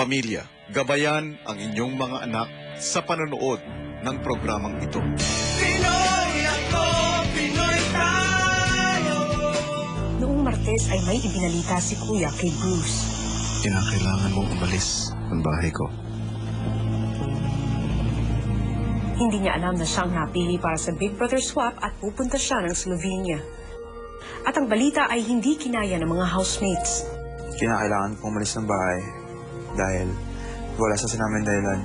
pamilya, gabayan ang inyong mga anak sa panonood ng programang ito. Pinoy ako, Pinoy tayo. Noong Martes ay may ibinalita si Kuya kay Bruce. Kinakailangan mong umalis ng bahay ko. Hindi niya alam na siyang napili para sa Big Brother swap at pupunta siya ng Slovenia. At ang balita ay hindi kinaya ng mga housemates. Kinakailangan kong umalis ng bahay dahil wala sa sinamin dahilan.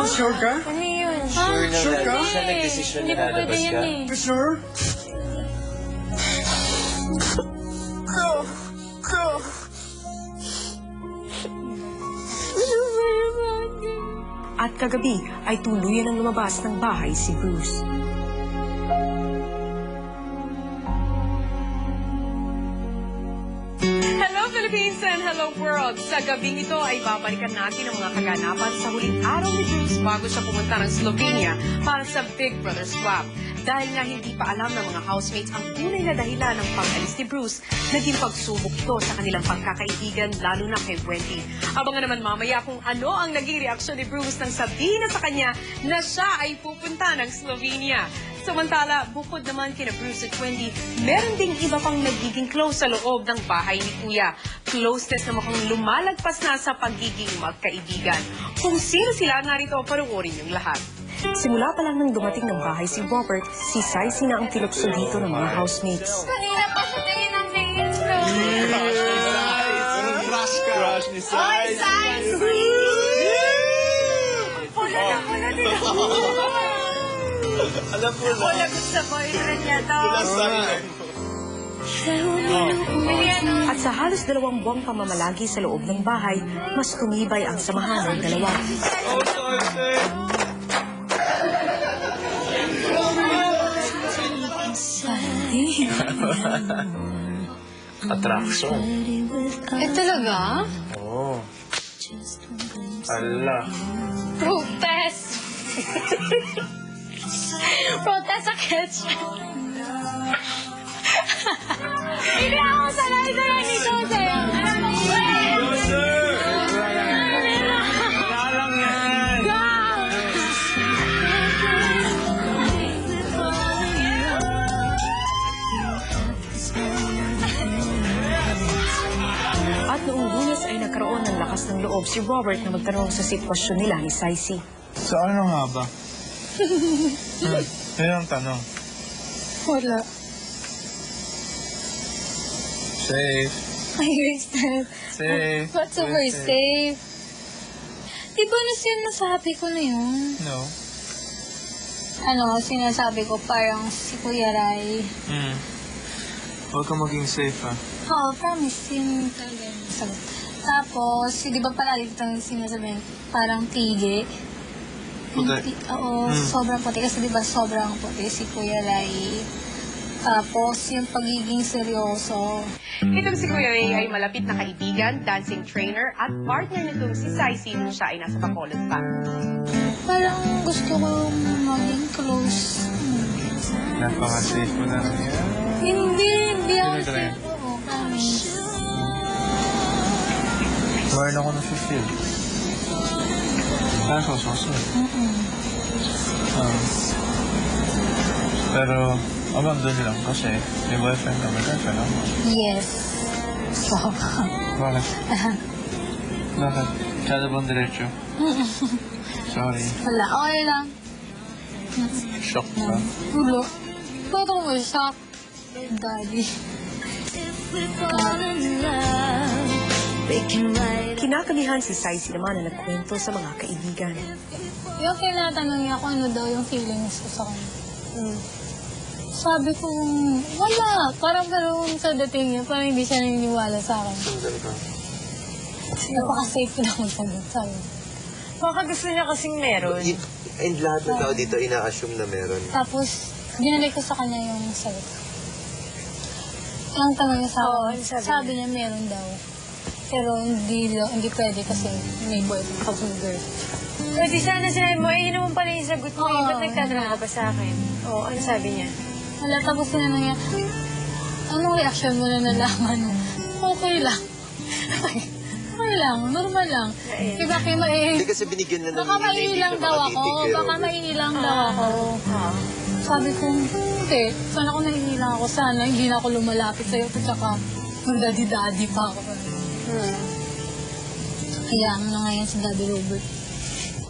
Sure ka? Ano yun? Sure ka? Siya nag-desisyon na lalabas ka. Sure? At kagabi ay tuluyan ng lumabas ng bahay si Bruce. Hello Philippines and hello world! Sa gabing ito ay babalikan natin ang mga kaganapan sa huling araw ni Bruce bago siya pumunta ng Slovenia para sa Big Brother swap. Dahil nga hindi pa alam ng mga housemates ang tunay na dahilan ng pag-alis ni Bruce, naging pagsubok ito sa kanilang pagkakaibigan lalo na kay Wendy. Abangan naman mamaya kung ano ang naging reaksyon ni Bruce nang sabihin na sa kanya na siya ay pupunta ng Slovenia. Samantala, bukod naman kina Bruce at Wendy, meron ding iba pang nagiging close sa loob ng bahay ni Kuya. Closeness na mukhang lumalagpas na sa pagiging magkaibigan. Kung sino sila, narito panoorin yung lahat. Simula pa lang nang dumating ng bahay si Robert, si Saisy na ang tilokso dito ng mga housemates. Kanina pa sa tingin ng tingin ko. Crush ka! Crush ni Oy, Sai! Pula na pula din ako. Alam mo na. Lagot sa boyfriend niya to. At sa halos 2 buwang pamamalagi sa loob ng bahay, mas tumibay ang samahan ng dalawa. Attraction. Eh talaga? Oo. Ala. Protest! Protest sa ketchup. Hindi ako sanay sa yan ito sa'yo. Wala lang yan. At noong Lunes ay nagkaroon ng lakas ng loob si Robert na magtanong sa sitwasyon nila ni Saisy. So ano nga ba? Yan ang tanong. Wala. Safe. Ay, Kristen. Safe. What's super safe? Di ba nasabi ko na yun? No. Ano, sinasabi ko parang si Kuya Rai. Huwag ka maging safe ah. Oo, promise. Yun talaga yung sagot. Tapos, di ba palagi itong sinasabihin, parang tige. Puti. Oo, sobrang puti. Kasi di ba sobrang puti si Kuya Rai. Tapos, yung pagiging seryoso. Itong si Kuya Ray ay malapit na kaibigan, dancing trainer at partner nitong si Saisy nung siya ay nasa Bacolod pa. Parang gusto ko maging close. Napaka-safe mo na yan. Hindi ako Sino talaga? safe. Oo, promise. Meron ako na-feel. Kaso, susunod. Pero, abandon lang kasi may boyfriend ka, may girlfriend ako. Yes. So, Bakit? Bakit? Kada bang diretso? Sorry. wala. Okay lang. Shock ka. Ulo. Ba't ako ma-shock? Daddy. Kinakamihan si Saisy naman na nagkwento sa mga kaibigan. Yung tinatanong niya kung ano daw yung feelings ko sa kanya. Sabi ko, wala. Parang ganoon sa dating niya. Parang hindi siya naniniwala sa akin. Napaka-safe ko na magsagot. Sabi. Baka gusto niya kasing meron. And lahat ng tao dito ina-assume na meron. Tapos, ginalay ko sa kanya yung sagot. Ang tanong niya sa akin, sabi niya meron daw. Pero hindi pwede kasi may boyfriend pag may girlfriend. Pwede sana sinabi mo, yun naman pala yung sagot mo. Oo. Ba't nagtatanong ka pa sa akin? Oo, ano sabi niya? Wala, tapos tinanong niya, anong reaction mo na nalaman mo? Okay lang. okay lang, normal lang. Diba kayo Hindi kasi binigyan na ng baka maiilang daw ako, baka maiilang daw ako. Sabi ko, hindi. Sana kung naiilang ako, sana hindi na ako lumalapit sa'yo. At saka, mag-daddy-daddy pa ako. Kaya ano na ngayon si Daddy Robert.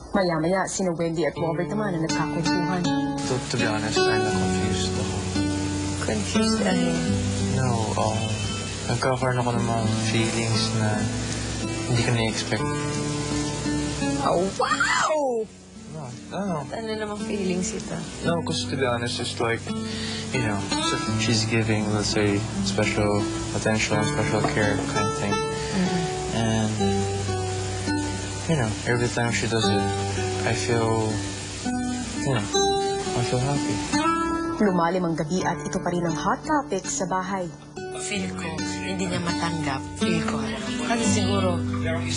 Maya-maya, sina Wendy at Robert naman na nagkakwentuhan. To be honest, kind of confused ako. Confused again. No, nagkakaroon ako ng mga feelings na hindi ko na-expect. Oh, wow! No, Ano namang feelings ito? no, because to be honest, it's like, you know, she's giving, let's say, special attention, special care kind of thing. And, you know, every time she does it, I feel, you know, I feel happy. Lumalim ang gabi at ito pa rin ang hot topic sa bahay. Feel ko, hindi niya matanggap. Feel ko. Kasi siguro,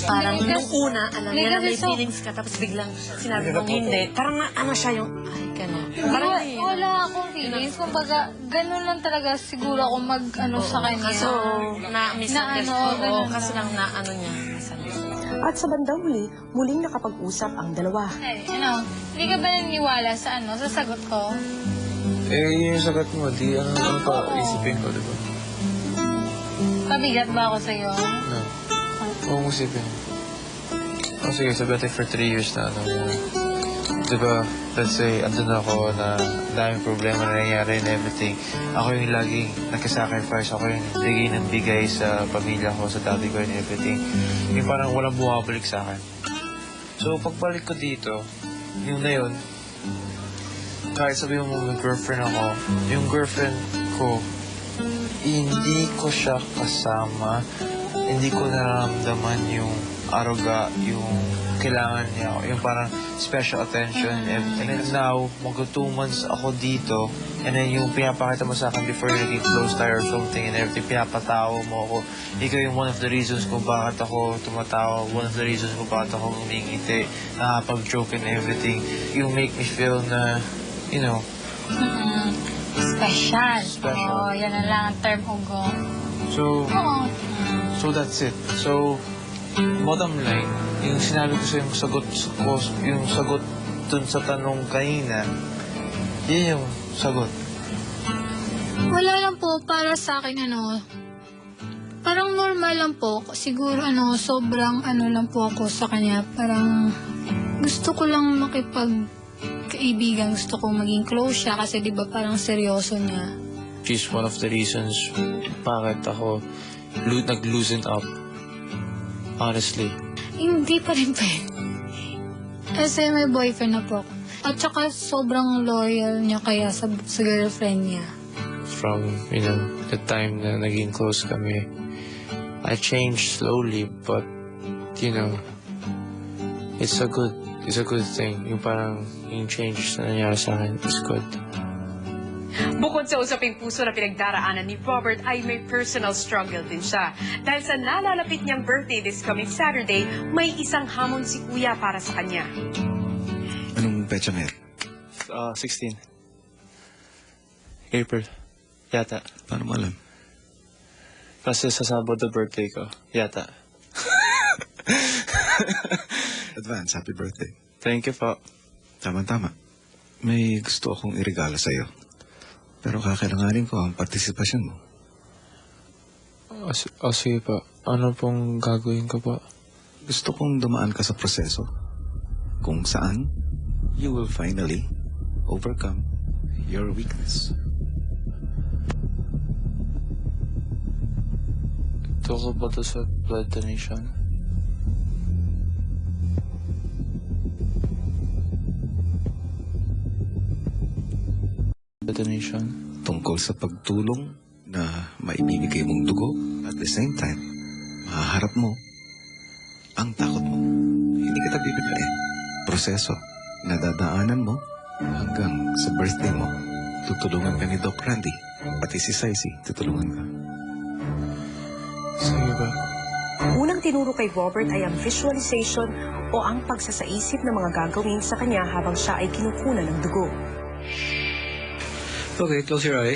parang nung una, alam niya na may feelings ka, tapos biglang sinabi mong hindi. Parang ano siya yung, ay, gano'n. Parang Wala akong feelings. Kumbaga, ganun lang talaga siguro ako mag-ano sa kanya. kaso, na-misunderstood. ganun Kaso lang. lang na-ano niya, misunderstood. At sa bandang huli, muling nakapag-usap ang dalawa. Ay, hindi ka ba naniniwala sa sa sagot ko? Yung sagot mo, ano pa, isipin ko, di ba? Pabigat ba ako sa'yo? No. Oo, isipin. Sige, sabi natin for 3 years na, di ba, let's say, andun ako na daming problema na nangyayari and everything. Ako yung laging nagkasacrifice, ako yung bigay sa pamilya ko, sa daddy ko and everything. Yung parang walang bumabalik sa akin. So, pagbalik ko dito, yung na yun, kahit sabihin mo may girlfriend ako, yung girlfriend ko, hindi ko siya kasama, hindi ko nararamdaman yung aruga, yung kailangan niya, yung parang special attention and everything. And now, mag-2 months ako dito, and then yung pinapakita mo sa akin before you get close tayo or something and everything, pinapatawa mo ako. Ikaw yung one of the reasons kung bakit ako tumatawa, one of the reasons kung bakit ako ngumingiti, nakapag-joke and everything. You make me feel na, you know, Special. Special. Oo, yan na lang ang term ugo. so that's it. So, bottom line, yung sinabi ko sa yung sagot dun sa tanong kanina, yun yung sagot. Wala lang po para sa akin parang normal lang po. Siguro sobrang lang po ako sa kanya. Parang gusto ko lang makipagkaibigan. Gusto ko maging close siya kasi di ba parang seryoso niya. She's one of the reasons bakit ako nag-loosen up. Honestly. Hindi pa rin pwede. Kasi may boyfriend na po ako. At saka sobrang loyal niya kaya sa girlfriend niya. From, you know, the time na naging close kami, I changed slowly, but, you know, it's a good thing. Yung parang, yung change na nangyari sa akin is good. Bukod sa usaping puso na pinagdaraanan ni Robert ay may personal struggle din siya. Dahil sa nalalapit niyang birthday this coming Saturday, may isang hamon si Kuya para sa kanya. Anong petsa ngayon? 16. April. Yata. Paano mo alam? Kasi sa Sabado birthday ko. Yata. Advance, happy birthday. Thank you po. Tama-tama. May gusto akong irigala sa'yo. Pero kakailanganin ko ang partisipasyon mo. Sige po. Ano pong gagawin ko po? Gusto kong dumaan ka sa proseso kung saan you will finally overcome your weakness. Ito ko ba ito sa blood donation? Donation? Tungkol sa pagtulong na maibibigay mong dugo at the same time, mahaharap mo ang takot mo. Hindi kita bibiglain. Proseso na dadaanan mo hanggang sa birthday mo. Tutulungan ka ni Doc Randy. Pati si Saisi, tutulungan ka. Sige ba? Unang tinuro kay Robert ay ang visualization o ang pagsasaisip ng mga gagawin sa kanya habang siya ay kinukunan ng dugo. Okay, close your eyes.